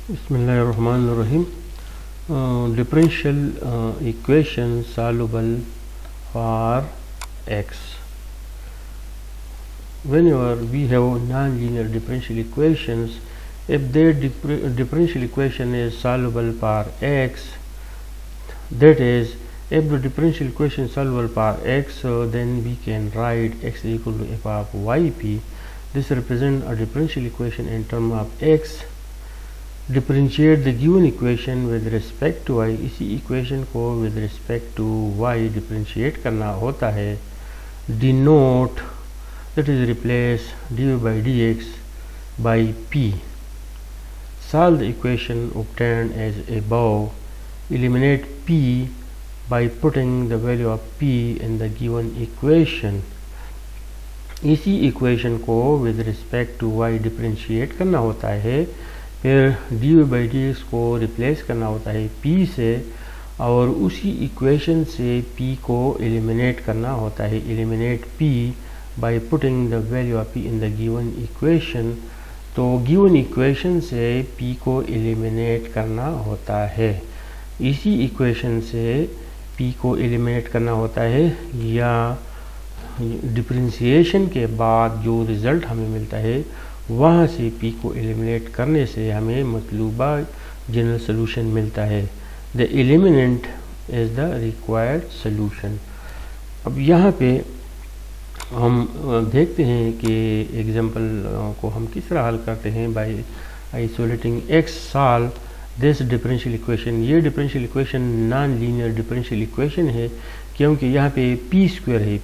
Bismillahirrahmanirrahim. Differential equation soluble for x. Whenever we have non-linear differential equations, if their differential equation is soluble for x, that is, if the differential equation is soluble for x, then we can write x is equal to f of yp. This represents a differential equation in terms of x. Differentiate the given equation with respect to y, इसी equation को with respect to y differentiate करना होता है. Denote that is replace dy by dx by p. Solve the equation obtained as above. Eliminate p by putting the value of p in the given equation. इसी equation को with respect to y differentiate करना होता है. फिर dy by dx को replace करना होता है p से, और उसी इक्वेशन से p को एलिमिनेट करना होता है. Eliminate p by putting the value of p in the given equation. तो गिवन इक्वेशन से p को एलिमिनेट करना होता है. इसी इक्वेशन से p को एलिमिनेट करना होता है, या डिफरेंशिएशन के बाद जो रिज़ल्ट हमें मिलता है वहाँ से p को एलिमिनेट करने से हमें मतलूबा जनरल सोल्यूशन मिलता है. The eliminant is the required solution. अब यहाँ पे हम देखते हैं कि एग्जांपल को हम किस तरह हल करते हैं. By isolating x solve this differential equation. ये differential equation non linear differential equation है, क्योंकि यहाँ पे p स्क्वायर है.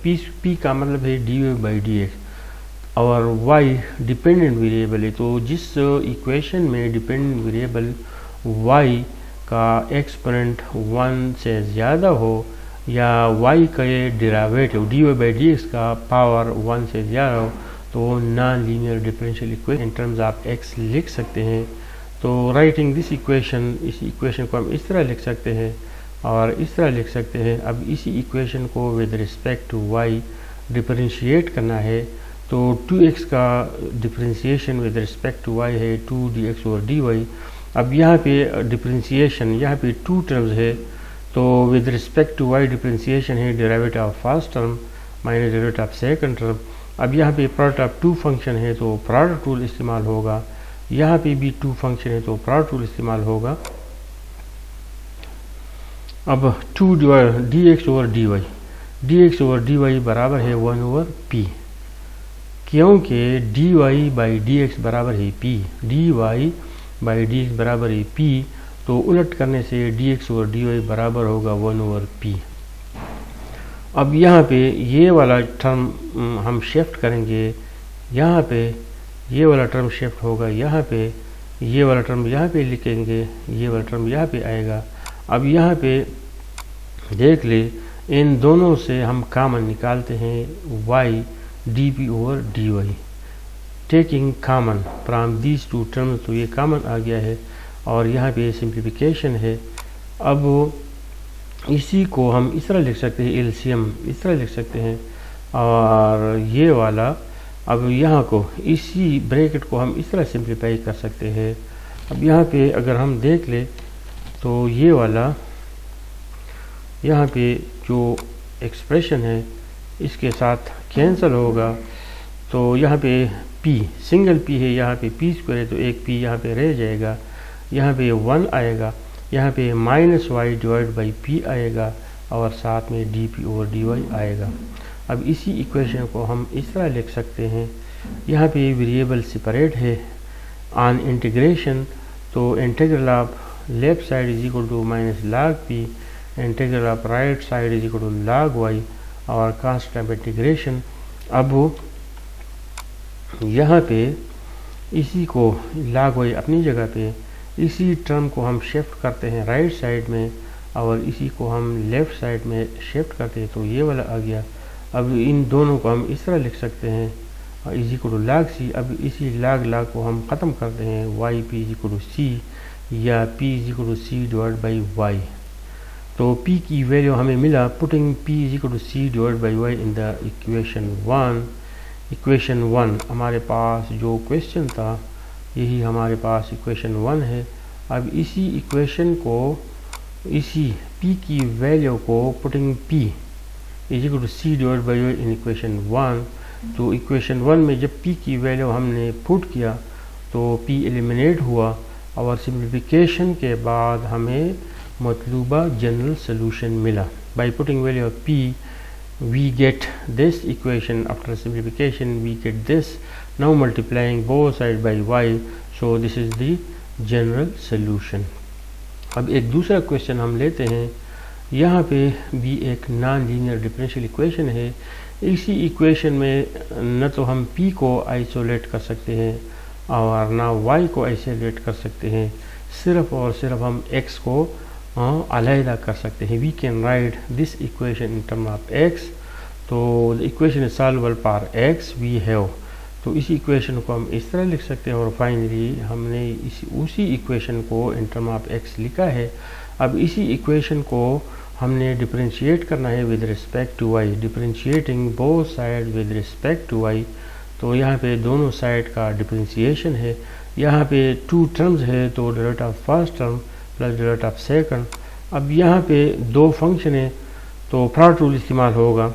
p का मतलब है dy by dx और y डिपेंडेंट वेरिएबल है. तो जिस इक्वेशन में डिपेंडेंट वेरिएबल y का एक्सपोनेंट 1 से ज़्यादा हो, या y का डेरिवेटिव dy by dx का पावर 1 से ज़्यादा हो, तो non linear differential equation in terms of x लिख सकते हैं. तो राइटिंग दिस इक्वेशन, इस इक्वेशन को हम इस तरह लिख सकते हैं और इस तरह लिख सकते हैं. अब इसी इक्वेशन को with respect to y differentiate करना है. तो 2x का differentiation with respect to y है 2dx और dy. अब यहाँ पे डिफरेंशिएशन, यहाँ पे 2 टर्म्स है, तो with respect to y differentiation है derivative of first term minus derivative of second term. अब यहाँ पे प्रोडक्ट ऑफ 2 फंक्शन है तो प्रोडक्ट रूल इस्तेमाल होगा. यहाँ पे भी 2 फंक्शन है तो प्रोडक्ट रूल इस्तेमाल होगा. अब 2 dx ओवर dy बराबर है 1 ओवर p, क्योंकि dy बाई dx बराबर है p. dy बाई dx बराबर है p, तो उलट करने से dx और dy बराबर होगा 1 ओवर p. अब यहाँ पे ये वाला टर्म हम शिफ्ट करेंगे, यहाँ पे ये वाला टर्म शिफ्ट होगा, यहाँ पे ये वाला टर्म यहाँ पे लिखेंगे, ये वाला टर्म यहाँ पे आएगा. अब यहाँ पे देख ले, इन दोनों से हम कॉमन निकालते हैं y dp over dy. Taking common from these 2 terms, तो ये कॉमन आ गया है और यहाँ पे सिंप्लीफिकेशन है. अब इसी को हम इस तरह लिख सकते हैं, एलसीएम इस तरह लिख सकते हैं, और ये वाला अब यहाँ को इसी ब्रैकेट को हम इस तरह सिंप्लीफाई कर सकते हैं. अब यहाँ पे अगर हम देख ले तो ये वाला यहाँ पे जो एक्सप्रेशन है इसके साथ कैंसिल होगा. तो यहाँ पे p सिंगल p है, यहाँ पे p स्क्वायर है, तो एक p यहाँ पे रह जाएगा. यहाँ पे 1 आएगा, यहाँ पे minus y divide by p आएगा, और साथ में dp ओवर dy आएगा. अब इसी इक्वेशन को हम इस तरह लिख सकते हैं. यहाँ पे वेरिएबल सेपरेट है ऑन इंटीग्रेशन, तो integral of left side is equal to minus log p, integral of right side is equal to log y, और कांस्टेंट ऑफ इंटीग्रेशन. अब यहाँ पे इसी को log y अपनी जगह पे, इसी टर्म को हम शिफ्ट करते हैं राइट साइड में, और इसी को हम लेफ़्ट साइड में शिफ्ट करते हैं, तो ये वाला आ गया. अब इन दोनों को हम इस तरह लिख सकते हैं is equal to log c. अब इसी log को हम ख़त्म करते हैं, y p is equal to c, या p is equal to c divide by y. तो p की वैल्यू हमें मिला putting p is equal to c divide by y in the equation 1. Equation 1 हमारे पास जो क्वेश्चन था, यही हमारे पास इक्वेशन 1 है. अब इसी इक्वेशन को, इसी p की वैल्यू को putting p is equal to c divide by in equation 1, तो इक्वेशन 1 में जब p की वैल्यू हमने पुट किया तो p एलिमिनेट हुआ और सिंप्लीफिकेशन के बाद हमें मतलूबा जनरल सोल्यूशन मिला। By putting value of p we get this equation, after simplification we get this, now multiplying both sides by y, so this is the general solution। अब एक दूसरा question हम लेते हैं। यहाँ पे भी एक नॉन लीनियर डिफरेंशियल इक्वेशन है। इसी इक्वेशन में न तो हम p को आइसोलेट कर सकते हैं और ना y को आइसोलेट कर सकते हैं, सिर्फ और सिर्फ हम x को अलहदा कर सकते हैं। We can write this equation in term of x, तो the equation is solvable for x we have, तो इसी इक्वेशन को हम इस तरह लिख सकते हैं और फाइनली हमने उसी इक्वेशन को इन टर्म ऑफ x लिखा है। अब इसी इक्वेशन को हमने डिफरेंशिएट करना है with respect to y, differentiating both side with respect to y, तो यहाँ पे दोनों साइड का डिफरेंशिएशन है। यहाँ पे टू टर्म्स है, तो derivative of first term plus derivative of second. अब यहाँ पे दो फंक्शन है तो प्रोडक्ट रूल इस्तेमाल होगा,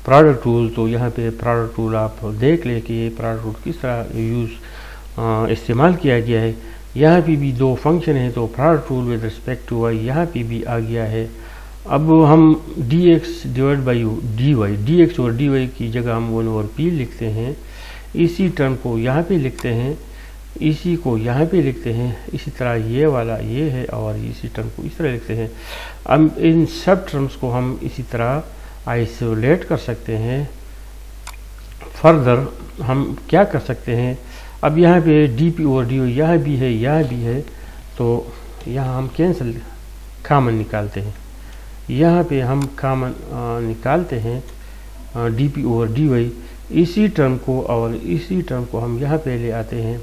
प्रोडक्ट रूल। तो यहाँ पे प्रोडक्ट रूल आप देख ले कि ये प्रोडक्ट रूल किस तरह इस्तेमाल किया गया है। यहाँ पे भी दो फंक्शन है तो product rule with respect to Y यहाँ पे भी आ गया है। अब हम dx divide by dy, dx और dy की जगह हम 1/p लिखते हैं। इसी टर्म को यहाँ पे लिखते हैं, इसी को यहाँ पे लिखते हैं, इसी तरह ये वाला ये है और इसी टर्म को इस तरह लिखते हैं। अब इन सब टर्म्स को हम इसी तरह आइसोलेट कर सकते हैं। फर्दर हम क्या कर सकते हैं, अब यहाँ पे dp और dy यहाँ भी है यहाँ भी है, तो यहाँ हम कैंसिल कॉमन निकालते हैं। यहाँ पे हम कॉमन निकालते हैं dp और dy, इसी टर्म को और इसी टर्म को हम यहाँ पे ले आते हैं।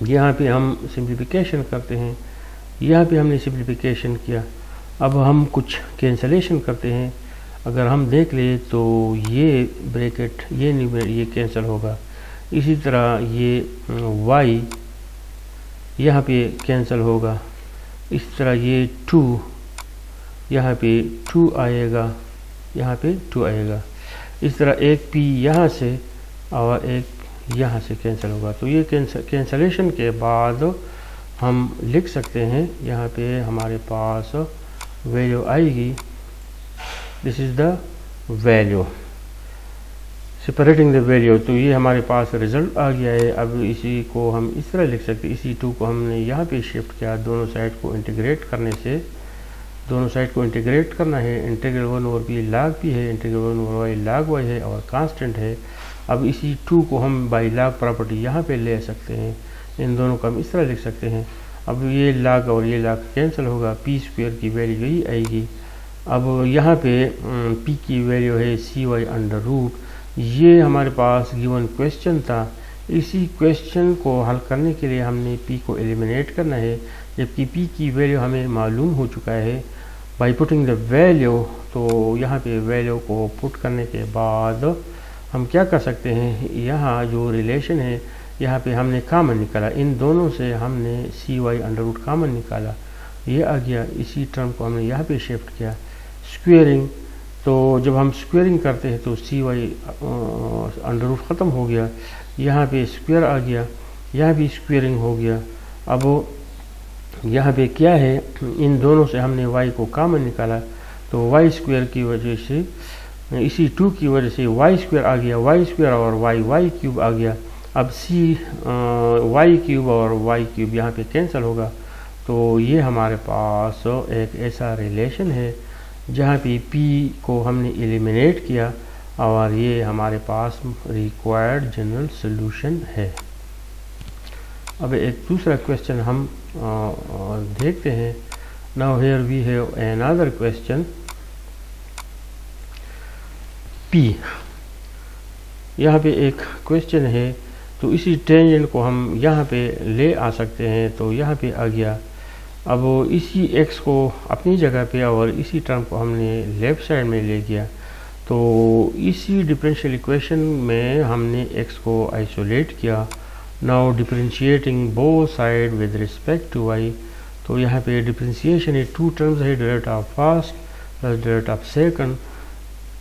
यहाँ पे हम सिंप्लीफिकेशन करते हैं, यहाँ पे हमने सिंप्लीफिकेशन किया। अब हम कुछ कैंसलेशन करते हैं। अगर हम देख ले तो ये ब्रैकेट ये न्यूमरेटर ये कैंसिल होगा, इसी तरह ये y यहाँ पे कैंसिल होगा, इस तरह ये 2 यहाँ पे 2 आएगा, यहाँ पे 2 आएगा, इस तरह एक p यहाँ से और एक यहाँ से कैंसिल होगा। तो ये कैंसलेशन के बाद हम लिख सकते हैं, यहाँ पे हमारे पास वैल्यू आएगी, this is the value, separating the value. तो ये हमारे पास रिजल्ट आ गया है। अब इसी को हम इस तरह लिख सकते हैं, इसी 2 को हमने यहाँ पे शिफ्ट किया, दोनों साइड को इंटीग्रेट करने से, दोनों साइड को इंटीग्रेट करना है। इंटीग्रल 1/p log p है, इंटीग्रल 1/y log y है और कांस्टेंट है। अब इसी 2 को हम बाई log प्रॉपर्टी यहाँ पे ले सकते हैं, इन दोनों को हम इस तरह लिख सकते हैं। अब ये log और ये log कैंसिल होगा, p स्क्वायर की वैल्यू यही आएगी। अब यहाँ पे p की वैल्यू है cy√, ये हमारे पास गिवन क्वेश्चन था। इसी क्वेश्चन को हल करने के लिए हमने p को एलिमिनेट करना है, जबकि p की वैल्यू हमें मालूम हो चुका है बाई पुटिंग द वैल्यू। तो यहाँ पे वैल्यू को पुट करने के बाद हम क्या कर सकते हैं, यहाँ जो रिलेशन है यहाँ पे हमने कॉमन निकाला, इन दोनों से हमने cy√, कॉमन निकाला, ये आ गया। इसी टर्म को हमने यहाँ पे शिफ्ट किया, स्क्वेयरिंग। तो जब हम स्क्वेयरिंग करते हैं तो cy√, ख़त्म हो गया, यहाँ पे स्क्वेयर आ गया, यहाँ भी स्क्वेयरिंग हो गया। अब यहाँ पे क्या है, इन दोनों से हमने y को कॉमन निकाला, तो y स्क्वेयर की वजह से, इसी 2 की वजह से y स्क्वेयर आ गया, y स्क्वेयर और y क्यूब आ गया। अब y क्यूब और y क्यूब यहाँ पे कैंसिल होगा। तो ये हमारे पास एक ऐसा रिलेशन है जहाँ पे p को हमने एलिमिनेट किया और ये हमारे पास रिक्वायर्ड जनरल सोल्यूशन है। अब एक दूसरा क्वेश्चन हम देखते हैं। Now here we have another question, p यहाँ पे एक क्वेश्चन है, तो इसी टेंजेंट को हम यहाँ पे ले आ सकते हैं, तो यहाँ पे आ गया। अब इसी x को अपनी जगह पे और इसी टर्म को हमने लेफ़्ट साइड में ले गया, तो इसी डिफरेंशियल इक्वेशन में हमने x को आइसोलेट किया now differentiating both side with respect to y, तो यहाँ पे डिफरेंशिएशन है, टू टर्म्स है, derivative of first plus derivative of second.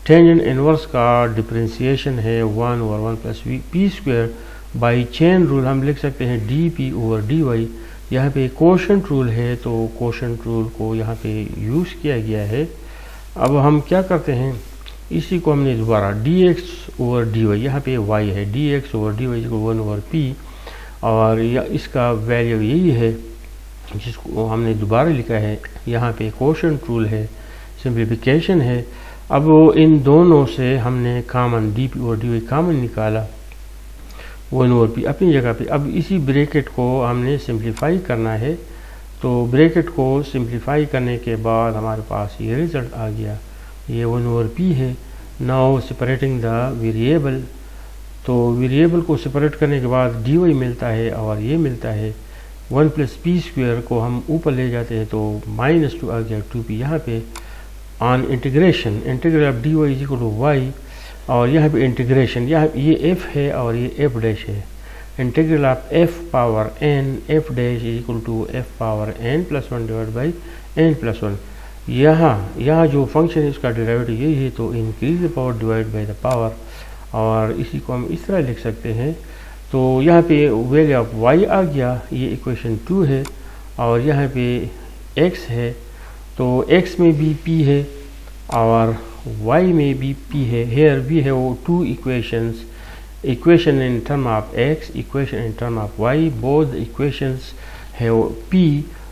Tangent inverse का डिफरेंशिएशन है 1 over 1 plus P square. By chain rule हम लिख सकते हैं D P over D Y. यहाँ पे कोशेंट रूल है, तो कोशेंट रूल को यहाँ पे यूज़ किया गया है। अब हम क्या करते हैं, इसी को हमने दोबारा D X over D Y, यहाँ पे वाई है, D X over D Y को 1 ओवर पी, और इसका वैल्यू यही है जिसको हमने दोबारा लिखा है। यहाँ पे कोशेंट रूल है, सिंप्लीफिकेशन है। अब इन दोनों से हमने common D P over D Y common निकाला, 1 ओवर पी अपनी जगह पे। अब इसी ब्रैकेट को हमने सिंप्लीफाई करना है, तो ब्रैकेट को सिंप्लीफाई करने के बाद हमारे पास ये रिजल्ट आ गया, ये 1 ओवर पी है। नाउ सेपरेटिंग द वेरिएबल, तो वेरिएबल को सेपरेट करने के बाद डी वाई मिलता है और ये मिलता है 1 प्लस पी स्क्वायर को हम ऊपर ले जाते हैं तो -2 आ गया 2p। यहाँ पे on integration, integral of D Y is equal to Y, और यहाँ पे इंटीग्रेशन, यहाँ ये f है और ये f डैश है। Integral of f power n f dash is equal to f power n plus 1 divide by n plus 1। यहाँ जो फंक्शन है उसका डेरिवेटिव यही है, तो increase the power divide by the power, और इसी को हम इस तरह लिख सकते हैं। तो यहाँ पे वैल्यू ऑफ y आ गया, ये इक्वेशन 2 है, और यहाँ पे x है, तो x में भी p है और y में भी p है। हेयर भी है वो 2 equations, equation in term of x, equation in term of y, both equations है वो p।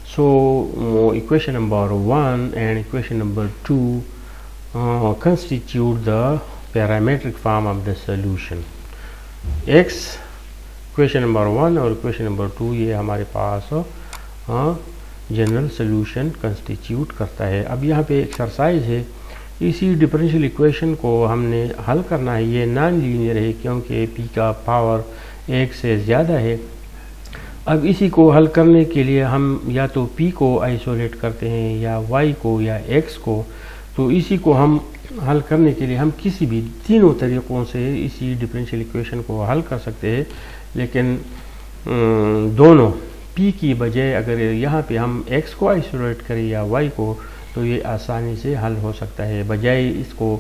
So equation number 1 and equation number 2 constitute the parametric form of the solution। x equation number 1 और equation number 2 ये हमारे पास general solution constitute करता है। अब यहाँ पे एक्सरसाइज है, इसी डिफरेंशियल इक्वेशन को हमने हल करना है। ये नॉन लीनियर है क्योंकि p का पावर 1 से ज़्यादा है। अब इसी को हल करने के लिए हम या तो p को आइसोलेट करते हैं या y को या x को। तो इसी को हम हल करने के लिए हम किसी भी तीनों तरीक़ों से इसी डिफरेंशियल इक्वेशन को हल कर सकते हैं, लेकिन दोनों p की बजाय अगर यहाँ पे हम x को आइसोलेट करें या y को, तो ये आसानी से हल हो सकता है। बजाय इसको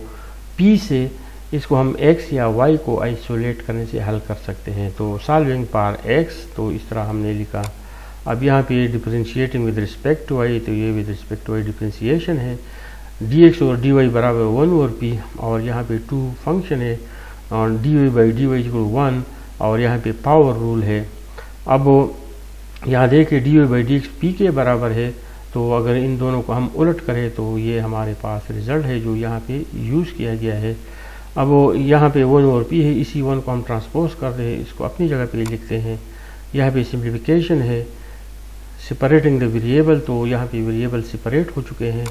p से इसको हम x या y को आइसोलेट करने से हल कर सकते हैं। तो सॉल्विंग पार x, तो इस तरह हमने लिखा। अब यहाँ पे differentiating with respect to y, तो ये with respect to y differentiation है। dx और dy बराबर 1 ओवर p, और यहाँ पे 2 फंक्शन है और dy बाई dy इक्वल 1, और यहाँ पे पावर रूल है। अब यहाँ देखिए dy बाई dx p के बराबर है, तो अगर इन दोनों को हम उलट करें तो ये हमारे पास रिजल्ट है जो यहाँ पे यूज़ किया गया है। अब यहाँ पे 1 ओवर p है, इसी 1 को हम ट्रांसपोज कर रहे हैं, इसको अपनी जगह पे लिखते हैं। यहाँ पे सिंप्लीफिकेशन है, सेपरेटिंग द वेरिएबल, तो यहाँ पे वेरिएबल सेपरेट हो चुके हैं।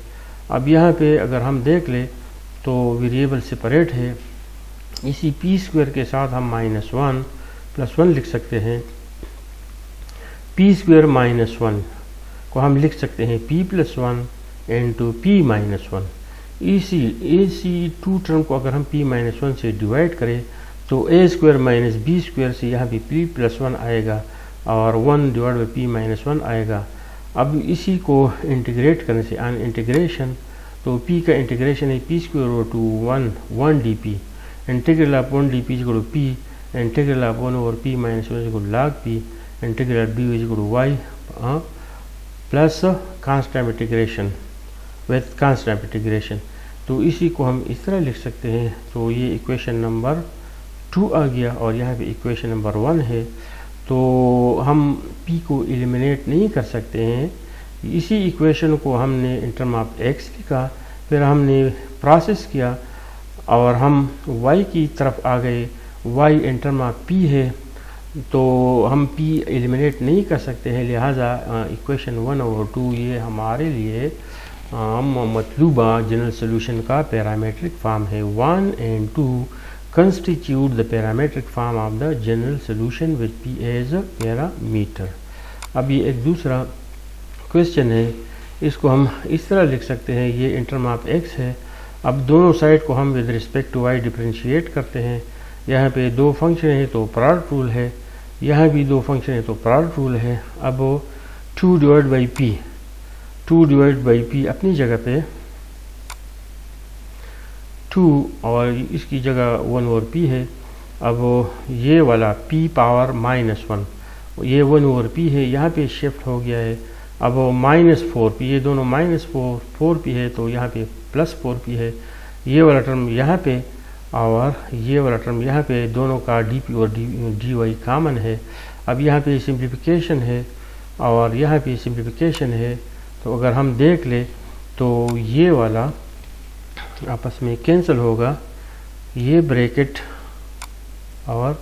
अब यहाँ पे अगर हम देख ले तो वेरिएबल सेपरेट है, इसी p स्क्वायर के साथ हम -1 प्लस 1 लिख सकते हैं। p स्क्वायर -1 को हम लिख सकते हैं p plus 1 into p minus 1। इसी 2 टर्म को अगर हम p माइनस 1 से डिवाइड करें तो a square minus b square से यहाँ पे p प्लस 1 आएगा और 1 डिवाइड बाई p माइनस 1 आएगा। अब इसी को इंटीग्रेट करने से ऑन इंटीग्रेशन, तो p का इंटीग्रेशन है p square over two 1 dp, integral of 1 dp is equal to p, integral of 1 over p minus 1 is equal to log p, integral of dy is equal to y plus constant integration with constant integration. तो इसी को हम इस तरह लिख सकते हैं। तो ये इक्वेशन नंबर 2 आ गया और यहाँ पे इक्वेशन नंबर 1 है। तो हम p को एलिमिनेट नहीं कर सकते हैं, इसी इक्वेशन को हमने इन टर्म ऑफ x लिखा, फिर हमने प्रोसेस किया और हम y की तरफ आ गए। y in term of p है, तो हम p एलिमिनेट नहीं कर सकते हैं, लिहाजा इक्वेशन 1 ओवर 2 ये हमारे लिए मतलूबा जनरल सोल्यूशन का पैरामीट्रिक फॉर्म है। 1 and 2 constitute the parametric form of the general solution with p as a parameter। अब ये एक दूसरा क्वेश्चन है, इसको हम इस तरह लिख सकते हैं, ये इन टर्म ऑफ x है। अब दोनों साइड को हम with respect to y differentiate करते हैं। यहाँ पे 2 फंक्शन है तो प्रोडक्ट रूल है, यहाँ भी दो फंक्शन है तो प्रोडक्ट रूल है। अब 2 divide by P, 2 divide by P अपनी जगह पे 2 और इसकी जगह 1 ओवर पी है। अब ये वाला p पावर -1, ये 1 ओवर p है, यहाँ पे शिफ्ट हो गया है। अब -4p, ये दोनों -4p है तो यहाँ पे +4p है। ये वाला टर्म यहाँ पे और ये वाला टर्म यहाँ पे, दोनों का dp और dy कॉमन है। अब यहाँ पे सिंप्लीफिकेशन है और यहाँ पे सिंप्लीफिकेशन है। तो अगर हम देख ले तो ये वाला आपस में कैंसिल होगा, ये ब्रैकेट और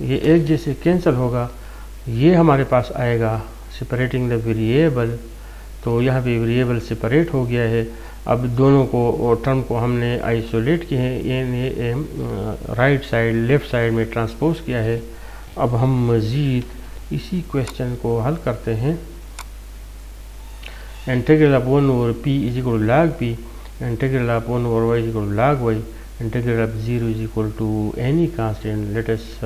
ये एक जैसे कैंसिल होगा। ये हमारे पास आएगा सेपरेटिंग द वेरिएबल, तो यहाँ पे वेरिएबल सेपरेट हो गया है। अब दोनों को टर्म को हमने आइसोलेट किए हैं, ये राइट साइड लेफ्ट साइड में ट्रांसपोज किया है। अब हम मज़ीद इसी क्वेश्चन को हल करते हैं। Integral of 1 over p is equal to log p, integral of 1 over y is equal to log y, integral of 0 is equal to any constant, let us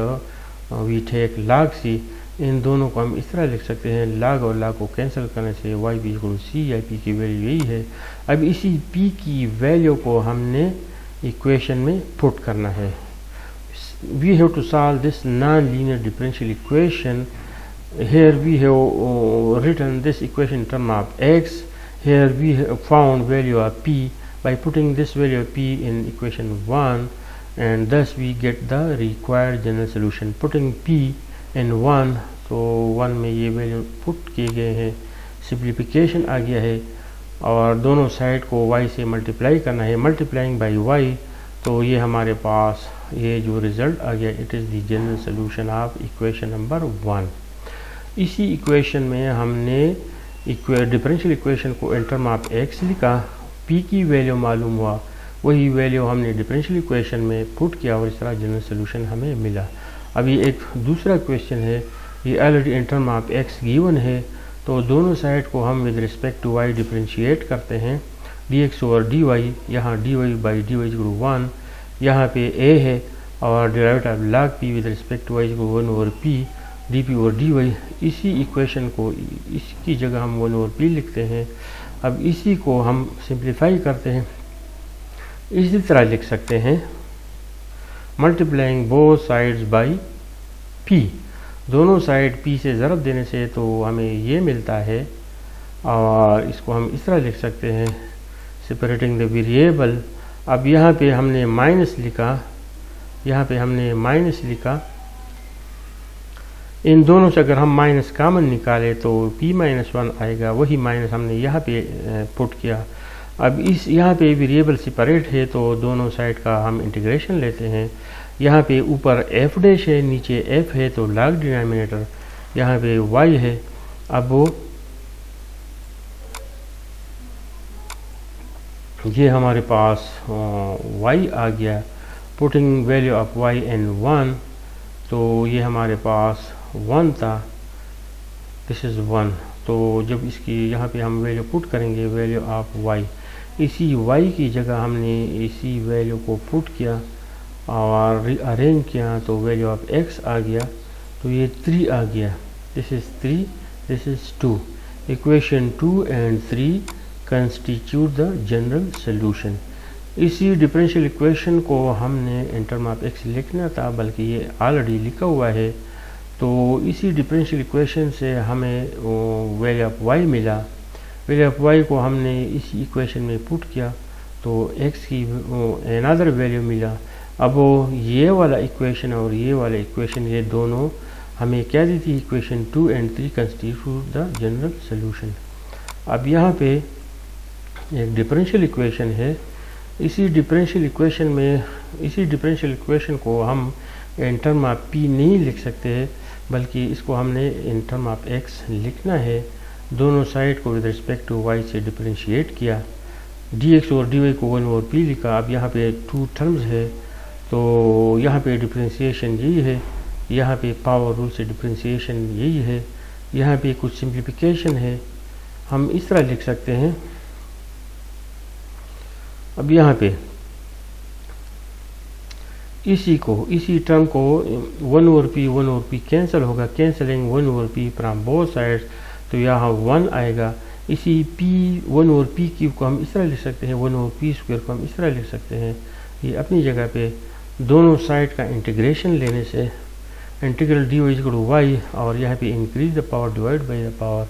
we take log c। इन दोनों को हम इस तरह लिख सकते हैं, log और log को कैंसिल करने से y भी इक्वल टू c, या p की वैल्यू यही है। अब इसी p की वैल्यू को हमने इक्वेशन में पुट करना है। We have to solve this non linear differential equation. Here we have written this equation in terms of x. Here we have found value of p by putting this value of p in equation 1, and thus we get the required general solution. Putting p in 1, तो 1 में ये value put किए गए हैं, simplification आ गया है और दोनों साइड को y से मल्टीप्लाई करना है, मल्टीप्लाइंग बाई y। तो ये हमारे पास ये जो रिजल्ट आ गया, it is the general solution of equation number 1। इसी इक्वेशन में हमने डिफरेंशियल इक्वेशन को इन टर्म ऑफ x लिखा, p की वैल्यू मालूम हुआ, वही वैल्यू हमने डिफरेंशियल इक्वेशन में पुट किया और इस तरह जनरल सोल्यूशन हमें मिला। अभी एक दूसरा क्वेश्चन है, ये already in term of x given है, तो दोनों साइड को हम with respect to y differentiate करते हैं, dx ओवर dy, यहाँ dy बाई dy इक्वल 1, यहाँ पे a है और derivative of log p with respect to y equal 1 over p dp और dy। इसी इक्वेशन को इसकी जगह हम 1 ओवर p लिखते हैं। अब इसी को हम सिंप्लीफाई करते हैं, इसी तरह लिख सकते हैं, multiplying both sides by p, दोनों साइड p से ज़रब देने से तो हमें ये मिलता है। और इसको हम इस तरह लिख सकते हैं, सेपरेटिंग द वेरिएबल। अब यहाँ पे हमने माइनस लिखा, यहाँ पे हमने माइनस लिखा, इन दोनों से अगर हम माइनस कॉमन निकाले तो p-1 आएगा, वही माइनस हमने यहाँ पे पुट किया। अब इस यहाँ पे वेरिएबल सेपरेट है तो दोनों साइड का हम इंटीग्रेशन लेते हैं। यहाँ पे ऊपर f डैश है, नीचे f है, तो log डिनोमिनेटर यहाँ पे y है। अब वो ये हमारे पास y आ गया, पुटिंग वैल्यू ऑफ y इन 1, तो ये हमारे पास 1 था, दिस इज़ 1। तो जब इसकी यहाँ पे हम वैल्यू पुट करेंगे, वैल्यू ऑफ y, इसी y की जगह हमने इसी वैल्यू को पुट किया और अरेंज किया, तो वैल्यू ऑफ x आ गया, तो ये 3 आ गया, this is 3, this is 2। Equation 2 and 3 constitute the general solution. इसी डिफरेंशियल इक्वेशन को हमने इन टर्म ऑफ x लिखना था, बल्कि ये ऑलरेडी लिखा हुआ है। तो इसी डिफरेंशियल इक्वेशन से हमें वैल्यू ऑफ y मिला, वैल्यू ऑफ y को हमने इसी इक्वेशन में पुट किया तो x की अनदर वैल्यू मिला। अब ये वाला इक्वेशन और ये वाला इक्वेशन, ये दोनों हमें क्या दी थी, equation 2 and 3 constitute the general solution. अब यहाँ पे एक डिफरेंशियल इक्वेशन है, इसी डिफरेंशियल इक्वेशन में, इसी डिफरेंशियल इक्वेशन को हम इन टर्म ऑफ p नहीं लिख सकते, बल्कि इसको हमने इन टर्म ऑफ x लिखना है। दोनों साइड को विद रिस्पेक्ट टू y से डिफरेंशिएट किया, dx और dy को 1 ओवर p लिखा। अब यहाँ पे 2 टर्म्स है, तो यहाँ पे डिफरेंशिएशन यही है, यहाँ पे पावर रूल से डिफरेंशिएशन यही है, यहाँ पे कुछ सिंप्लीफिकेशन है, हम इस तरह लिख सकते हैं। अब यहाँ पे इसी टर्म को 1/p कैंसिल होगा, cancelling 1/p from both sides, तो यहाँ 1 आएगा। इसी p 1/p क्यूब को हम इस तरह लिख सकते हैं, 1/p² को हम इस तरह लिख सकते हैं। ये अपनी जगह पे दोनों साइड का इंटीग्रेशन लेने से इंटीग्रल dy = y, और यहाँ पे increase the power divide by the power,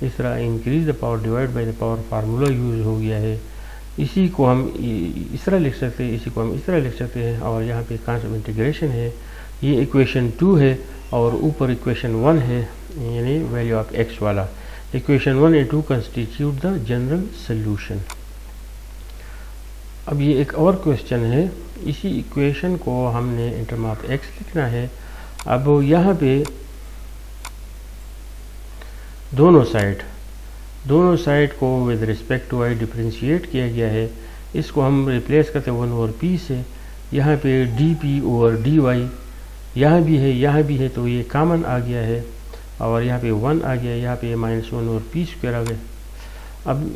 इस तरह increase the power divide by the power formula use हो गया है। इसी को हम इस तरह लिख सकते हैं, इसी को हम इस तरह लिख सकते हैं, और यहाँ पे कांस्टेंट इंटीग्रेशन है। ये इक्वेशन 2 है और ऊपर इक्वेशन 1 है, यानी वैल्यू ऑफ x वाला। इक्वेशन 1 और 2 कंस्टिट्यूट द जनरल सोल्यूशन। अब ये एक और क्वेश्चन है, इसी इक्वेशन को हमने इन टर्म ऑफ x लिखना है। अब यहाँ पे दोनों साइड को with respect to y differentiate किया गया है। इसको हम रिप्लेस करते हैं 1/p से। यहाँ पे dp/dy यहाँ भी है, तो ये कॉमन आ गया है, और यहाँ पे 1 आ गया, यहाँ पे -1/p² आ गया। अब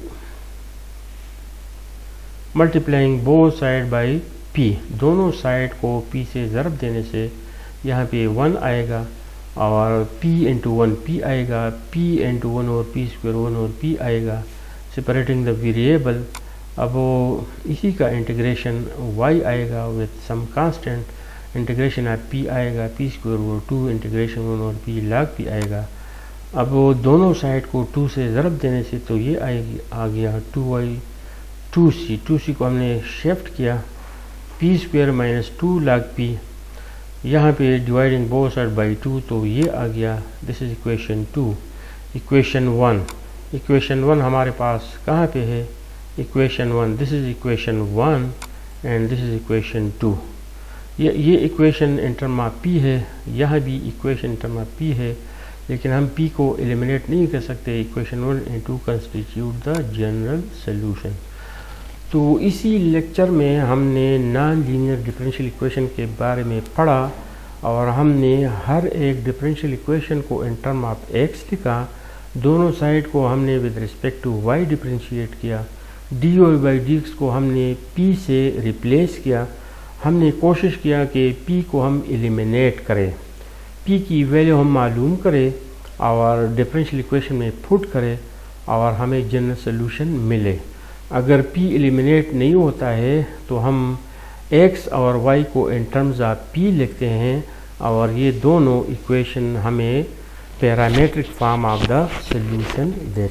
multiplying both side by p, दोनों साइड को p से ज़रब देने से यहाँ पे 1 आएगा, और p × 1p आएगा, p × 1/p² 1/p आएगा, सेपरेटिंग द वेरिएबल। अब वो इसी का इंटीग्रेशन y आएगा with some constant, integration of p आएगा, p² 2 integration 1/p log p आएगा। अब वो दोनों साइड को 2 से ज़रब देने से तो ये आ गया 2y 2c को हमने शिफ्ट किया, p² - 2 log p, यहाँ पे डिवाइडिंग बोथ साइड बाई 2, तो ये आ गया। This is equation 2। इक्वेशन 1 हमारे पास कहाँ पे है? Equation 1, this is equation 1 and this is equation 2। ये equation in term of p है, यहाँ भी equation in term of p है, लेकिन हम p को एलिमिनेट नहीं कर सकते। इक्वेशन 1 और 2 कंस्टिट्यूट द जनरल सोल्यूशन। तो इसी लेक्चर में हमने नॉन लीनियर डिफरेंशियल इक्वेशन के बारे में पढ़ा, और हमने हर एक डिफरेंशियल इक्वेशन को इन टर्म ऑफ x लिखा। दोनों साइड को हमने with respect to y differentiate किया। dy/dx को हमने p से रिप्लेस किया। हमने कोशिश किया कि p को हम एलिमिनेट करें, p की वैल्यू हम मालूम करें और डिफरेंशियल इक्वेशन में पुट करें, और हमें जनरल सोल्यूशन मिले। अगर p एलिमिनेट नहीं होता है तो हम x और y को इन टर्म्स ऑफ p लिखते हैं, और ये दोनों इक्वेशन हमें parametric form of the solution देते हैं।